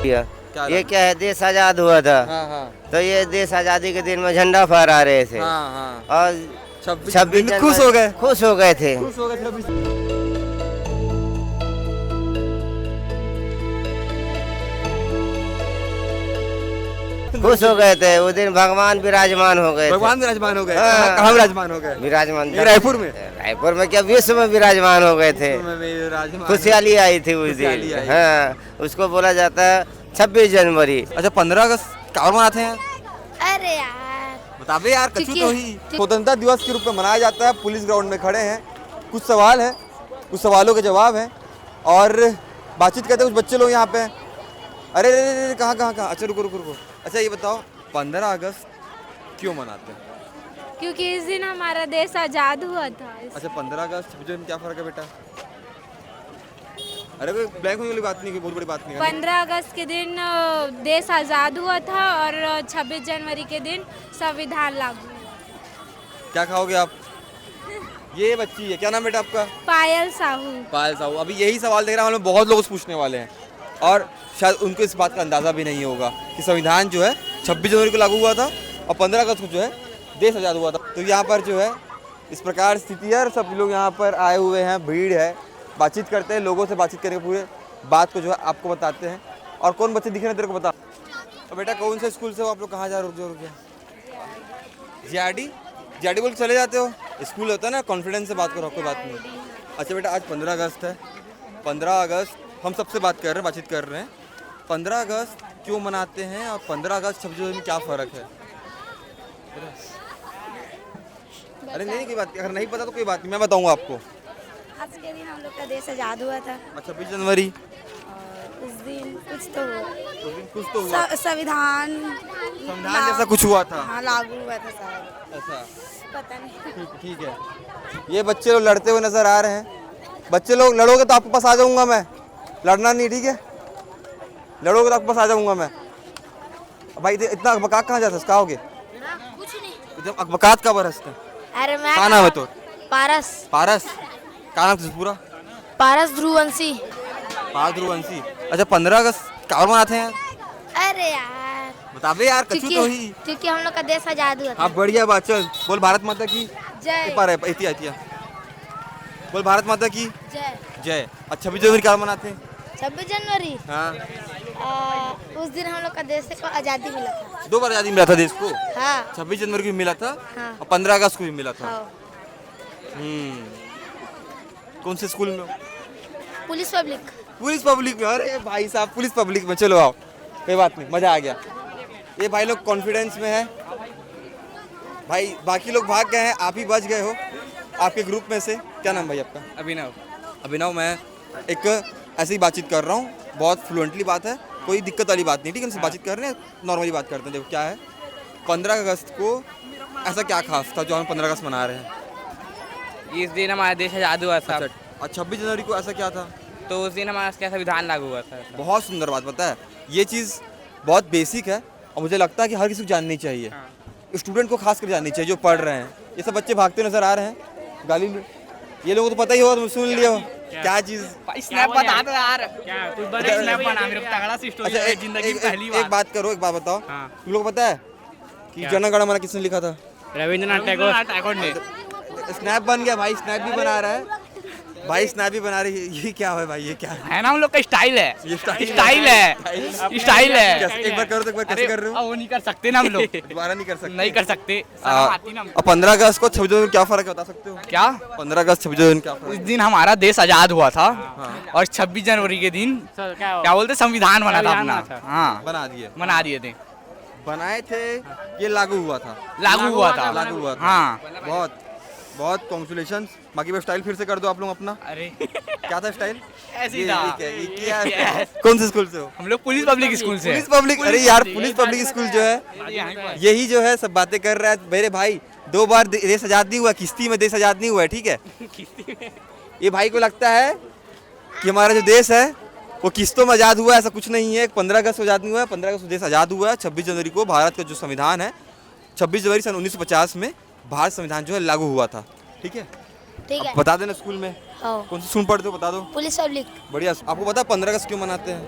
ये क्या है, देश आजाद हुआ था। हाँ। तो ये देश आजादी के दिन में झंडा फहरा रहे थे। हाँ। और 26 खुश हो गए। खुश हो गए थे। खुश हो गए 26। खुश हो गए थे उस दिन, भगवान विराजमान हो गए थे। भगवान विराजमान हो गए। हाँ। कहाँ विराजमान हो गए? विराजमान ये रायपुर में? रायपुर में क्या, विश्व में विराजमान हो गए थे। खुशहाली आई थी उस खुशहाली दिन। आई। हाँ, उसको बोला जाता है 26 जनवरी। अच्छा, 15 अगस्त कहाँ मनाते हैं? अरे यार बताबे यार, कछु क्योंकि- तो ही। स्वतंत्रता दिवस के रूप में मनाया जाता है। पुलिस ग्राउंड में खड़े हैं, कुछ सवाल है, कुछ सवालों के जवाब हैं और बातचीत करते हैं। कुछ बच्चे लोग यहाँ पे हैं। अरे अरे कहाँ। अच्छा रुको। अच्छा ये बताओ, 15 अगस्त क्यों मनाते हैं? क्योंकि इस दिन हमारा देश आजाद हुआ था। अच्छा, 15 अगस्त 26 जनवरी में क्या फर्क है बेटा? अरे कोई ब्लैंक होने वाली बात नहीं, कोई बहुत बड़ी बात नहीं है। 15 अगस्त के दिन देश आजाद हुआ था और 26 जनवरी के दिन संविधान लागू हुआ। क्या खाओगे आप? ये बच्ची है, क्या नाम बेटा आपका? पायल साहू। पायल साहू। अभी यही सवाल देख रहा हूँ, बहुत लोग पूछने वाले हैं और शायद उनको इस बात का अंदाज़ा भी नहीं होगा कि संविधान जो है 26 जनवरी को लागू हुआ था और 15 अगस्त को जो है देश आज़ाद हुआ था। तो यहाँ पर जो है इस प्रकार स्थिति है। सब लोग यहाँ पर आए हुए हैं, भीड़ है, बातचीत करते हैं, लोगों से बातचीत करके पूरे बात को जो है आपको बताते हैं। और कौन बच्चे दिख रहे हैं तेरे को बता। तो बेटा कौन से स्कूल से हो आप लोग? कहाँ जा रहे हो? रुक जा। जीआरडी बोल के चले जाते हो? स्कूल होता है ना, कॉन्फिडेंस से बात करो, कोई बात नहीं। अच्छा बेटा, आज 15 अगस्त है। 15 अगस्त हम सबसे बातचीत कर रहे हैं। 15 अगस्त क्यों मनाते हैं और 15 अगस्त 26 जनवरी में क्या फ़र्क है? अरे नहीं, कोई बात, अगर नहीं पता तो कोई बात नहीं, मैं बताऊंगा आपको। आज के दिन हम लोग का देश आजाद हुआ था 26 जनवरी और उस दिन कुछ तो हुआ। संविधान जैसा कुछ हुआ था। हाँ, लागू हुआ था शायद। ऐसा पता नहीं। ठीक है। ये बच्चे लोग लड़ते हुए नजर आ रहे हैं। बच्चे लोग लड़ोगे तो आपके पास आ जाऊंगा मैं, लड़ना नहीं, ठीक है? लड़ोगे तो आपके पास आ जाऊंगा मैं। भाई इतना अकबकात कहाँ जाता है? कहाँ होगे? कुछ नहीं। जब अकबकात का बरसता है। अरे मैं क्या नाम है तो? पारस। क्या नाम है पूरा? पारस ध्रुवंशी। ध्रुवंशी। अच्छा, 15 अगस्त क्या मनाते हैं? अरे यार बताबे यार, कछु तो ही। क्योंकि हम लोग का देश आजाद हुआ था। हाँ, बढ़िया बात। चल बोल भारत माता की जय। इतिया बोल भारत माता की जय। जय। अच्छा, 26 जनवरी क्या मनाते हैं? 26 जनवरी हाँ, उस दिन हम लोग का देश को आजादी मिला था। 2 बार आजादी मिला था देश को। हाँ 26 जनवरी को भी मिला था हाँ। और 15 अगस्त को भी मिला था। हाँ। कौन से स्कूल में? पुलिस पब्लिक में। अरे भाई साहब, पुलिस पब्लिक में। चलो आओ, कोई बात नहीं, मजा आ गया। ये भाई लोग कॉन्फिडेंस में है भाई, बाकी लोग भाग गए हैं, आप ही बच गए हो आपके ग्रुप में से। क्या नाम भाई आपका? अभिनव। मैं एक ऐसे ही बातचीत कर रहा हूँ, बहुत फ्लुएंटली बात है, कोई दिक्कत वाली बात नहीं, ठीक है? उनसे बातचीत कर रहे हैं, नॉर्मली बात करते हैं। देखो क्या है, 15 अगस्त को ऐसा क्या खास था जो हम 15 अगस्त मना रहे हैं? इस दिन हमारा देश आजाद हुआ था। और 26 जनवरी को ऐसा क्या था? तो उस दिन हमारा क्या संविधान लागू हुआ था। बहुत सुंदर बात, पता है ये चीज़ बहुत बेसिक है और मुझे लगता है कि हर किसी को जाननी चाहिए। स्टूडेंट को खास कर जाननी चाहिए जो पढ़ रहे हैं। ये सब बच्चे भागते नजर आ रहे हैं, गाली में, ये लोगों को तो पता ही होगा, तुम सुन लिया हो क्या चीज़। स्नैप बता दो यार। अच्छा, एक बात करो, एक बात बताओ, तुम लोग को पता है कि जन गण मन किसने लिखा था? रविंद्रनाथ टैगोर ने। स्नैप बन गया भाई, स्नैप भी बना रहा है भाई, स्नैप भी बना रही है। ये क्या है भाई, ये क्या है ना, हम लोग का स्टाइल है। ये स्टाइल है। एक बार करो तो, एक बार कैसे कर रहे हो? वो नहीं कर सकते ना हम लोग। दोबारा नहीं कर सकते? नहीं कर सकते। और 15 अगस्त को 26 जनवरी क्या फर्क है, बता सकते हो क्या? 15 अगस्त 26 जनवरी क्या फर्क उस है? दिन हमारा देश आजाद हुआ था और 26 जनवरी के दिन क्या बोलते, संविधान बना था अपना। हाँ, बना दिए थे। बनाए थे, ये लागू हुआ था। लागू हुआ था। हाँ, बहुत कॉन्ग्रेचुलेशन। बाकी वो स्टाइल फिर से कर दो आप लोग अपना। अरे क्या था स्टाइल? ऐसे ही था। ये क्या है? कौन से स्कूल से हो? हम लोग पुलिस पब्लिक स्कूल से। Police public. अरे यार, पुलिस पब्लिक स्कूल जो है यही जो है सब बातें कर रहा है। मेरे भाई 2 बार देश आजाद नहीं हुआ, किश्ती में देश आजाद नहीं हुआ है, ठीक है? ये भाई को लगता है कि हमारा जो देश है वो किस्तों में आज़ाद हुआ है, ऐसा कुछ नहीं है। 15 अगस्त को आज़ाद नहीं हुआ है, 15 अगस्त को देश आज़ाद हुआ है। 26 जनवरी को भारत का जो संविधान है, 26 जनवरी सन 1950 में भारत संविधान जो है लागू हुआ था, ठीक है? बता देना स्कूल में कौन सी स्कूल पढ़ते हो, बता दो। Police public. बढ़िया। आपको पता है 15 अगस्त क्यों मनाते हैं?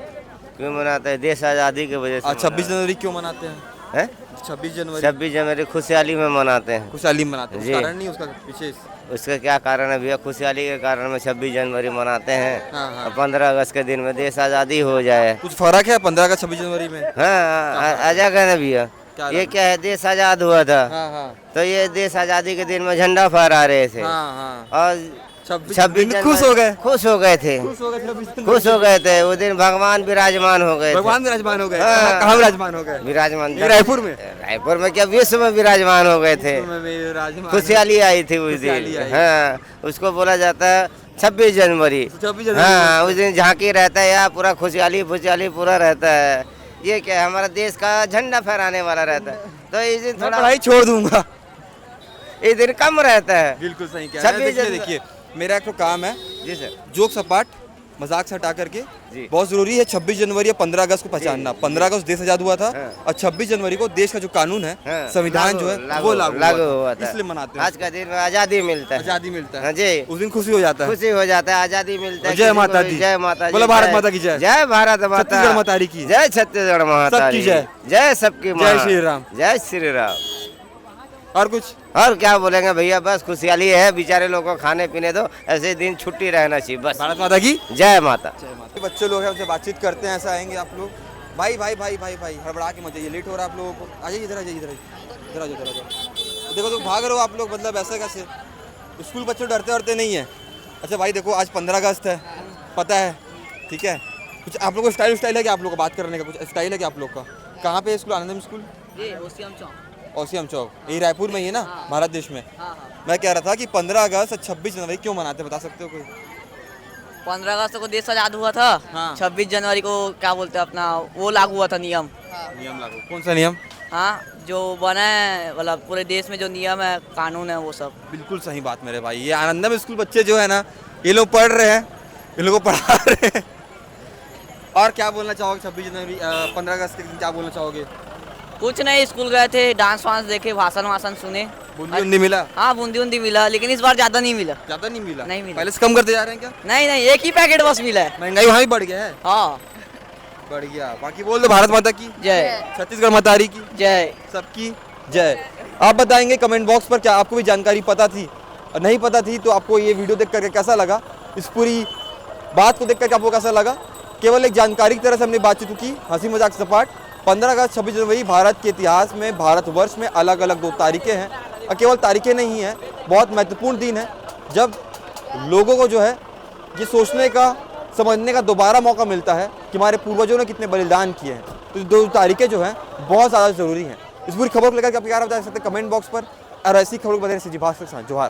क्यों मनाते हैं? देश आज़ादी की वजह से। 26 जनवरी क्यों मनाते हैं? है 26 जनवरी 26 जनवरी खुशहाली में मनाते हैं। खुशहाली मनाते हैं, जी। कारण नहीं उसका विशेष? उसका क्या कारण है भैया? खुशहाली के कारण में 26 जनवरी मनाते हैं। हाँ, हाँ। और 15 अगस्त के दिन में देश आज़ादी हो जाए। कुछ फर्क है 15 का 26 जनवरी में? हाँ अजय है ना भैया, क्या ये क्या है, देश आज़ाद हुआ था हाँ हाँ तो ये देश आज़ादी के दिन में झंडा फहरा रहे थे। हाँ हाँ और 26 खुश हो गए, खुश हो गए थे, खुश हो गए 26 खुश हो गए थे। उस दिन भगवान विराजमान हो गए थे। भगवान विराजमान हो गए। हाँ। कहाँ विराजमान हो गए? विराजमान ये रायपुर में? रायपुर में क्या, विश्व में विराजमान हो गए थे। खुशहाली आई थी उस खुशहाली दिन। आई। हाँ उसको बोला जाता है 26 जनवरी। 26 जनवरी हाँ उस दिन झांकी रहता है या पूरा खुशहाली खुशहाली पूरा रहता है। ये क्या है, हमारा देश का झंडा फहराने वाला रहता है। तो इस दिन मैं थोड़ा पढ़ाई छोड़ दूंगा। इस दिन कम रहता है। बिल्कुल सही कह रहे हैं। 26 देखिए देखिए, मेरा एक तो काम है जी सर। जोक सपाट मजाक से हटा करके जी। बहुत जरूरी है 26 जनवरी या 15 अगस्त को पहचानना। 15 अगस्त देश आजाद हुआ था हाँ। और 26 जनवरी को देश का जो कानून है, हाँ, संविधान जो है वो लागू हुआ था। था। इसलिए मनाते हैं, आज का दिन में आज़ादी मिलता है। आजादी मिलता हाँ है जी, उस दिन खुशी हो जाता है। खुशी हो जाता है, आज़ादी मिलता है। जय किसी को माता भी दी। जय माता दी। बोलो भारत माता की जय। जय भारत माता। छत्तीसगढ़ मातारी की। जय छत्तीसगढ़ माता सबकी की। जय। जय सबकी माँ। जय श्री राम। जय श्री राम। और कुछ और क्या बोलेंगे भैया, बस खुशहाली है, बेचारे लोगों को खाने पीने दो, ऐसे दिन छुट्टी रहना चाहिए बस। भारत माता की जय माता। बच्चे लोग हैं उनसे बातचीत करते हैं। ऐसा आएंगे आप लोग, भाई भाई भाई भाई भाई हड़बड़ा के मत जाइए, लेट हो रहा है आप लोगों को। आ जाइए इधर, आ जाइए इधर, इधर आ जाओ, इधर आ जाओ। देखो तो भाग रहे हो आप लोग, मतलब ऐसे कैसे? स्कूल बच्चे डरते डरते नहीं है। अच्छा भाई देखो, आज 15 अगस्त है, पता है, ठीक है। कुछ आप लोग को स्टाइल है कि आप लोग को बात करने का कुछ स्टाइल है कि आप लोग का? कहाँ पे है स्कूल? आनंदम स्कूल, ओसीएम चौक, यही रायपुर में ही है ना? भारत देश में। मैं कह रहा था कि 15 अगस्त और 26 जनवरी क्यों मनाते हैं, बता सकते हो कोई? 15 अगस्त को देश आजाद हुआ था। हाँ। 26 जनवरी को क्या बोलते हैं अपना वो लागू हुआ था नियम। नियम लागू? कौन सा नियम? हाँ जो बना है मतलब पूरे देश में जो नियम है कानून है वो सब। बिल्कुल सही बात मेरे भाई। ये आनंदम स्कूल बच्चे जो है ना, ये लोग पढ़ रहे हैं, ये लोगों को पढ़ा रहे हैं। और क्या बोलना चाहोगे 26 जनवरी 15 अगस्त के दिन क्या बोलना चाहोगे? कुछ नहीं, स्कूल गए थे, डांस वांस देखे, भाषण वाषण सुने। बूंदी उंदी मिला? हाँ बूंदी उंदी मिला, लेकिन इस बार ज्यादा नहीं मिला। ज्यादा नहीं मिला? नहीं मिला। पहले से कम करते जा रहे हैं क्या? नहीं नहीं, एक ही पैकेट बस मिला है। महंगाई वहाँ भी बढ़ गया है? हाँ। बढ़ गया। बाकी बोल दो भारत माता की जय। छत्तीसगढ़ मातारी की जय। सबकी जय। आप बताएंगे कमेंट बॉक्स पर क्या आपको भी जानकारी पता थी और नहीं पता थी तो आपको ये वीडियो देख करके कैसा लगा, इस पूरी बात को देख करके आपको कैसा लगा? केवल एक जानकारी की तरह से हमने बातचीत की, हंसी मजाक सपाट। 15 अगस्त 26 जनवरी भारत के इतिहास में, भारतवर्ष में अलग अलग 2 तारीखें हैं और केवल तारीखें नहीं हैं, बहुत महत्वपूर्ण दिन है जब लोगों को जो है ये सोचने का, समझने का दोबारा मौका मिलता है कि हमारे पूर्वजों ने कितने बलिदान किए हैं। तो 2 तारीखें जो हैं बहुत ज़्यादा ज़रूरी हैं। इस पूरी खबर को लेकर के आप क्या बता सकते हैं कमेंट बॉक्स पर, और ऐसी खबर को बताने से जी भास्कर के साथ जोहार।